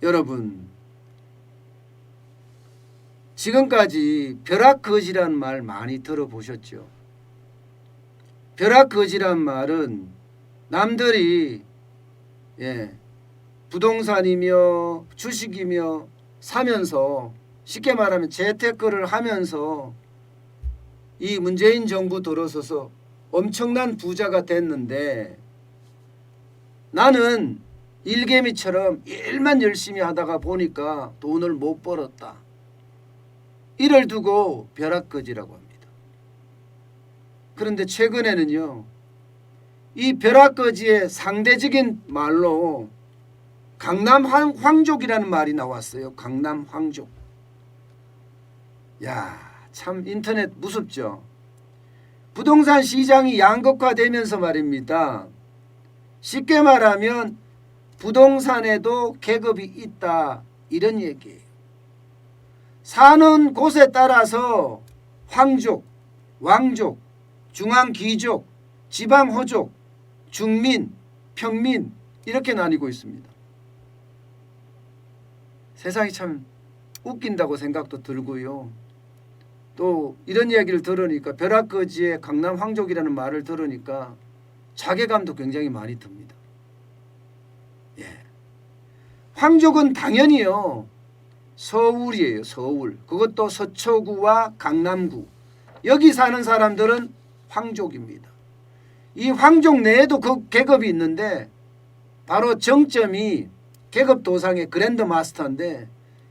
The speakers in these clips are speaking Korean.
여러분, 지금까지 벼락거지란 말 많이 들어보셨죠? 벼락거지란 말은 남들이 부동산이며 주식이며 사면서, 쉽게 말하면 재테크를 하면서 이 문재인 정부 들어서서 엄청난 부자가 됐는데, 나는 일개미처럼 일만 열심히 하다가 보니까 돈을 못 벌었다, 이를 두고 벼락거지라고 합니다. 그런데 최근에는요, 이 벼락거지의 상대적인 말로 강남 황족이라는 말이 나왔어요. 강남 황족. 야, 참 인터넷 무섭죠. 부동산 시장이 양극화되면서 말입니다. 쉽게 말하면 부동산에도 계급이 있다, 이런 얘기예요. 사는 곳에 따라서 황족, 왕족, 중앙귀족, 지방호족, 중민, 평민, 이렇게 나뉘고 있습니다. 세상이 참 웃긴다고 생각도 들고요. 또 이런 이야기를 들으니까, 벼락거지의 강남 황족이라는 말을 들으니까 자괴감도 굉장히 많이 듭니다. 황족은 당연히요, 서울이에요. 서울. 그것도 서초구와 강남구. 여기 사는 사람들은 황족입니다. 이 황족 내에도 그 계급이 있는데, 바로 정점이 계급 도상의 그랜드 마스터인데,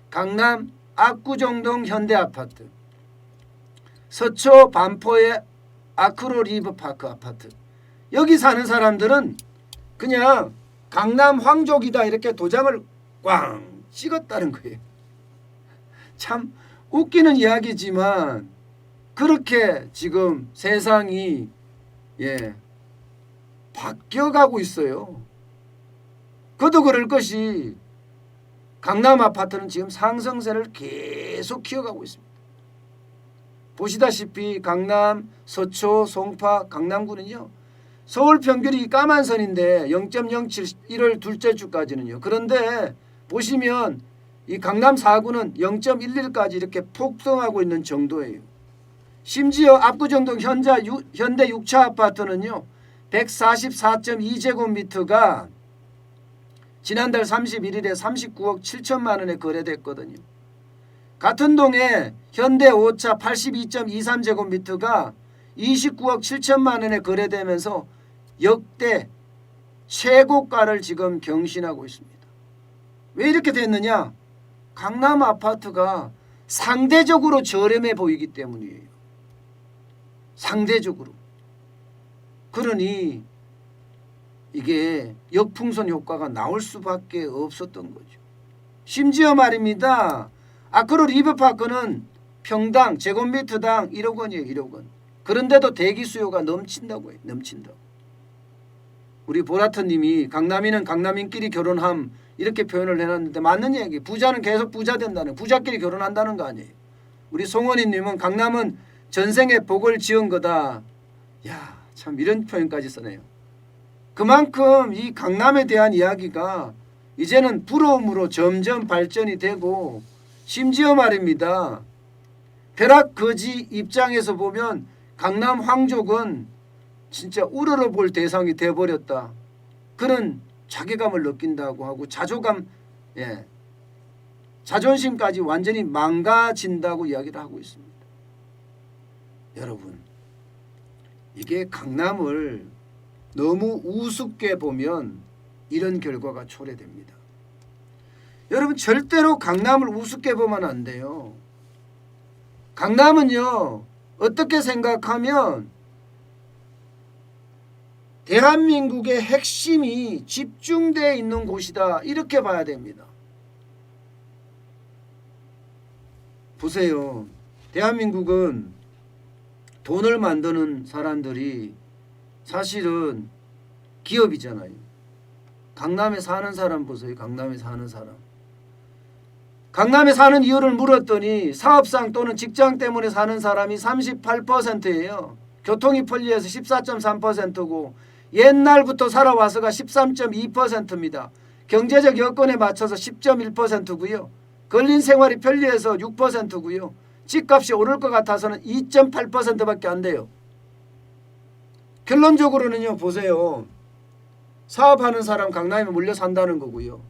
강남 압구정동 현대아파트, 서초 반포의 아크로 리버파크 아파트, 여기 사는 사람들은 그냥 강남 황족이다 이렇게 도장을 꽝 찍었다는 거예요. 참 웃기는 이야기지만 그렇게 지금 세상이 바뀌어가고 있어요. 그도 그럴 것이 강남 아파트는 지금 상승세를 계속 키워가고 있습니다. 보시다시피 강남, 서초, 송파, 강남구는요, 서울 평균이 까만 선인데 0.07 1월 둘째 주까지는요. 그런데 보시면 이 강남 4구는 0.11까지 이렇게 폭등하고 있는 정도예요. 심지어 압구정동 현대 6차 아파트는요, 144.2제곱미터가 지난달 31일에 39억 7천만 원에 거래됐거든요. 같은 동에 현대 5차 82.23제곱미터가 29억 7천만 원에 거래되면서 역대 최고가를 지금 경신하고 있습니다. 왜 이렇게 됐느냐? 강남 아파트가 상대적으로 저렴해 보이기 때문이에요. 상대적으로. 그러니 이게 역풍선 효과가 나올 수밖에 없었던 거죠. 심지어 말입니다, 아크로 리버파크는 평당 제곱미터당 1억 원이에요. 1억 원. 그런데도 대기 수요가 넘친다고 해요. 넘친다고. 우리 보라트님이 강남인은 강남인끼리 결혼함, 이렇게 표현을 해놨는데 맞는 얘기. 부자는 계속 부자 된다는, 부자끼리 결혼한다는 거 아니에요. 우리 송원희님은 강남은 전생에 복을 지은 거다. 야, 참 이런 표현까지 쓰네요. 그만큼 이 강남에 대한 이야기가 이제는 부러움으로 점점 발전이 되고, 심지어 말입니다, 벼락거지 입장에서 보면 강남 황족은 진짜 우러러볼 대상이 돼버렸다, 그런 자괴감을 느낀다고 하고, 자존심까지 완전히 망가진다고 이야기를 하고 있습니다. 여러분, 이게 강남을 너무 우습게 보면 이런 결과가 초래됩니다. 여러분, 절대로 강남을 우습게 보면 안 돼요. 강남은요, 어떻게 생각하면 대한민국의 핵심이 집중되어 있는 곳이다, 이렇게 봐야 됩니다. 보세요. 대한민국은 돈을 만드는 사람들이 사실은 기업이잖아요. 강남에 사는 사람 보세요. 강남에 사는 사람. 강남에 사는 이유를 물었더니 사업상 또는 직장 때문에 사는 사람이 38%예요. 교통이 편리해서 14.3%고 옛날부터 살아와서가 13.2%입니다. 경제적 여건에 맞춰서 10.1%고요. 걸린 생활이 편리해서 6%고요. 집값이 오를 것 같아서는 2.8%밖에 안 돼요. 결론적으로는요. 보세요. 사업하는 사람 강남에 몰려 산다는 거고요.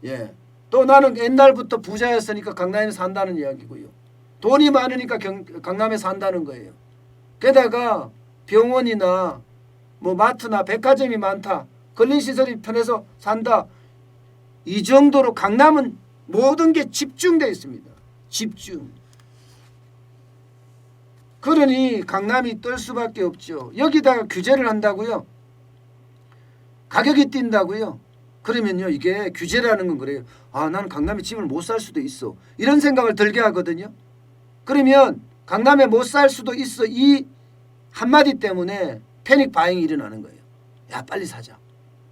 예. 또 나는 옛날부터 부자였으니까 강남에 산다는 이야기고요. 돈이 많으니까 강남에 산다는 거예요. 게다가 병원이나 뭐 마트나 백화점이 많다. 근린시설이 편해서 산다. 이 정도로 강남은 모든 게 집중되어 있습니다. 집중. 그러니 강남이 뜰 수밖에 없죠. 여기다가 규제를 한다고요. 가격이 뛴다고요. 그러면요. 이게 규제라는 건 그래요. 아, 나는 강남에 집을 못 살 수도 있어. 이런 생각을 들게 하거든요. 그러면 강남에 못 살 수도 있어. 이 한마디 때문에 패닉 바잉이 일어나는 거예요. 야, 빨리 사자.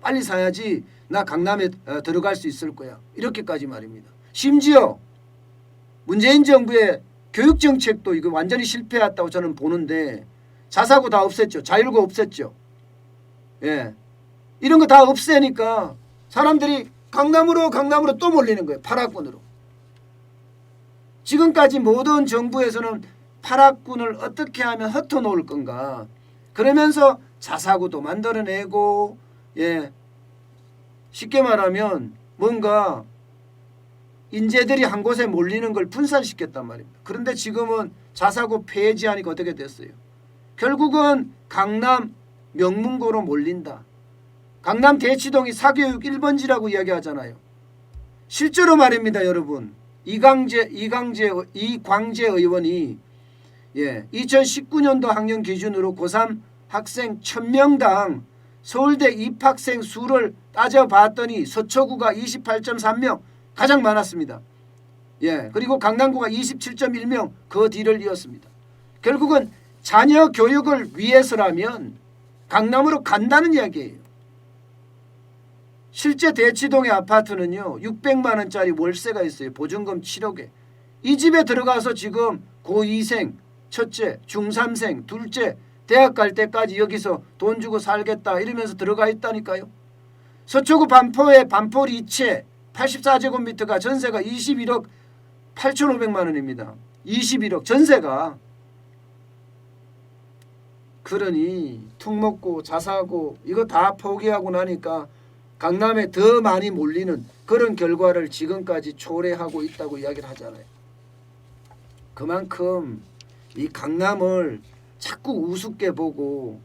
빨리 사야지 나 강남에 들어갈 수 있을 거야. 이렇게까지 말입니다. 심지어 문재인 정부의 교육정책도 이거 완전히 실패했다고 저는 보는데 자사고 다 없앴죠. 자율고 없앴죠. 예, 이런 거 다 없애니까 사람들이 강남으로 또 몰리는 거예요. 8학군으로. 지금까지 모든 정부에서는 8학군을 어떻게 하면 흩어놓을 건가. 그러면서 자사고도 만들어내고 예, 쉽게 말하면 뭔가 인재들이 한 곳에 몰리는 걸 분산시켰단 말입니다. 그런데 지금은 자사고 폐지하니까 어떻게 됐어요? 결국은 강남 명문고로 몰린다. 강남 대치동이 사교육 1번지라고 이야기하잖아요. 실제로 말입니다, 여러분. 이광재 의원이 2019년도 학년 기준으로 고3 학생 1000명당 서울대 입학생 수를 따져봤더니 서초구가 28.3명 가장 많았습니다. 예, 그리고 강남구가 27.1명 그 뒤를 이었습니다. 결국은 자녀 교육을 위해서라면 강남으로 간다는 이야기예요. 실제 대치동의 아파트는요 600만 원짜리 월세가 있어요. 보증금 7억에. 이 집에 들어가서 지금 고2생, 첫째, 중3생, 둘째 대학 갈 때까지 여기서 돈 주고 살겠다 이러면서 들어가 있다니까요. 서초구 반포의 반포 리체 84제곱미터가 전세가 21억 8,500만 원입니다. 21억 전세가. 그러니 툭 먹고 자사고 이거 다 포기하고 나니까 강남에 더 많이 몰리는 그런 결과를 지금까지 초래하고 있다고 이야기를 하잖아요. 그만큼 이 강남을 자꾸 우습게 보고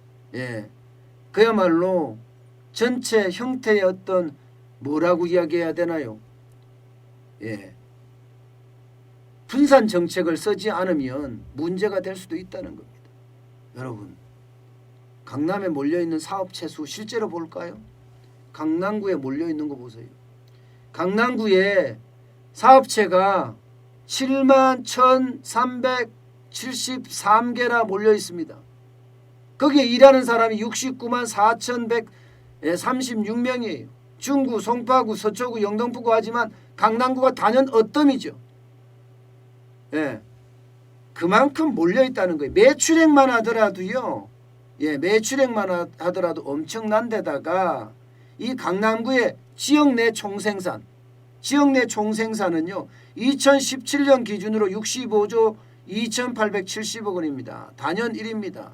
그야말로 전체 형태의 어떤 뭐라고 이야기해야 되나요? 분산 정책을 쓰지 않으면 문제가 될 수도 있다는 겁니다. 여러분, 강남에 몰려있는 사업체 수 실제로 볼까요? 강남구에 몰려있는 거 보세요. 강남구에 사업체가 71,373개나 몰려있습니다. 거기에 일하는 사람이 69만 4,136명이에요. 중구, 송파구, 서초구, 영등포구 하지만 강남구가 단연 어뜸이죠. 그만큼 몰려있다는 거예요. 매출액만 하더라도요. 매출액만 하더라도 엄청난 데다가 이 강남구의 지역 내 총생산은요. 2017년 기준으로 65조 2,870억 원입니다. 단연 1위입니다.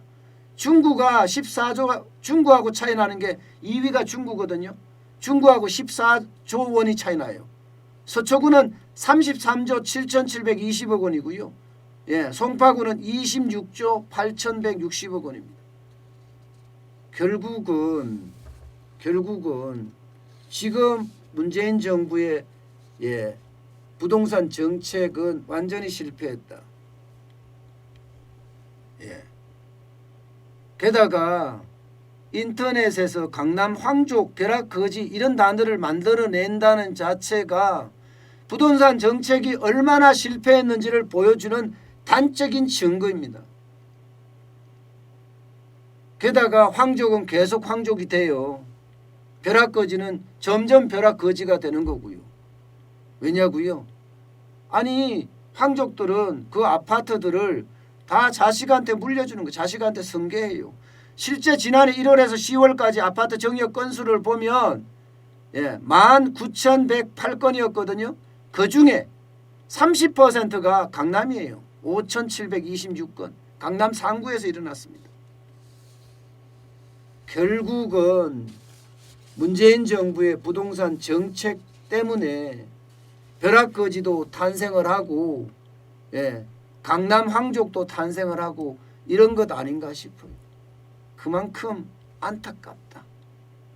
중구가 14조, 중구하고 차이 나는 게 2위가 중구거든요. 중구하고 14조 원이 차이 나요. 서초구는 33조 7,720억 원이고요. 송파구는 26조 8,160억 원입니다. 결국은 지금 문재인 정부의 부동산 정책은 완전히 실패했다. 게다가 인터넷에서 강남 황족, 벼락거지 이런 단어를 만들어낸다는 자체가 부동산 정책이 얼마나 실패했는지를 보여주는 단적인 증거입니다. 게다가 황족은 계속 황족이 돼요. 벼락거지는 점점 벼락거지가 되는 거고요. 왜냐고요? 아니 황족들은 그 아파트들을 다 자식한테 물려주는 거, 자식한테 승계해요. 실제 지난해 1월에서 10월까지 아파트 정역 건수를 보면 예, 19,108건이었거든요. 그 중에 30%가 강남이에요. 5,726건. 강남 상구에서 일어났습니다. 결국은 문재인 정부의 부동산 정책 때문에 벼락거지도 탄생을 하고, 예, 강남 황족도 탄생을 하고 이런 것 아닌가 싶어요. 그만큼 안타깝다.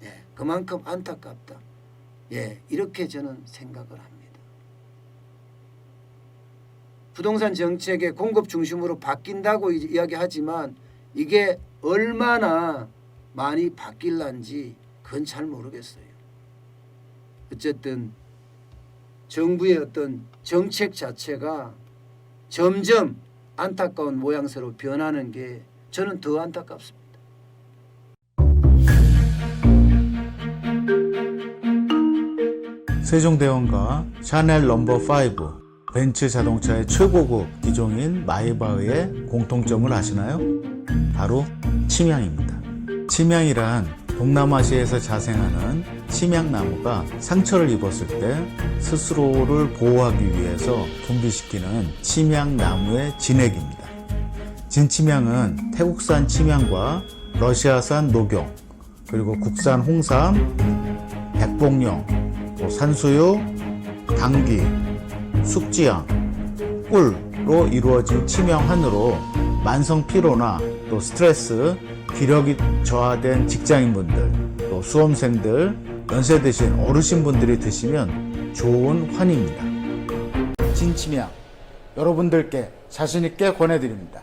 예, 그만큼 안타깝다. 예, 이렇게 저는 생각을 합니다. 부동산 정책의 공급 중심으로 바뀐다고 이야기하지만 이게 얼마나 많이 바뀔란지 그건 잘 모르겠어요. 어쨌든 정부의 어떤 정책 자체가 점점 안타까운 모양새로 변하는 게 저는 더 안타깝습니다. 세종대왕과 샤넬 넘버 5, 벤츠 자동차의 최고급 기종인 마이바흐의 공통점을 아시나요? 바로 침향입니다. 침향이란 동남아시아에서 자생하는 침향나무가 상처를 입었을 때 스스로를 보호하기 위해서 분비시키는 침향나무의 진액입니다. 진침향은 태국산 침향과 러시아산 녹용, 그리고 국산 홍삼, 백봉령, 또 산수유, 당귀, 숙지향, 꿀로 이루어진 침향환으로 만성 피로나 또 스트레스, 기력이 저하된 직장인분들, 또 수험생들, 연세 드신 어르신분들이 드시면 좋은 환입니다. 진침향 여러분들께 자신있게 권해드립니다.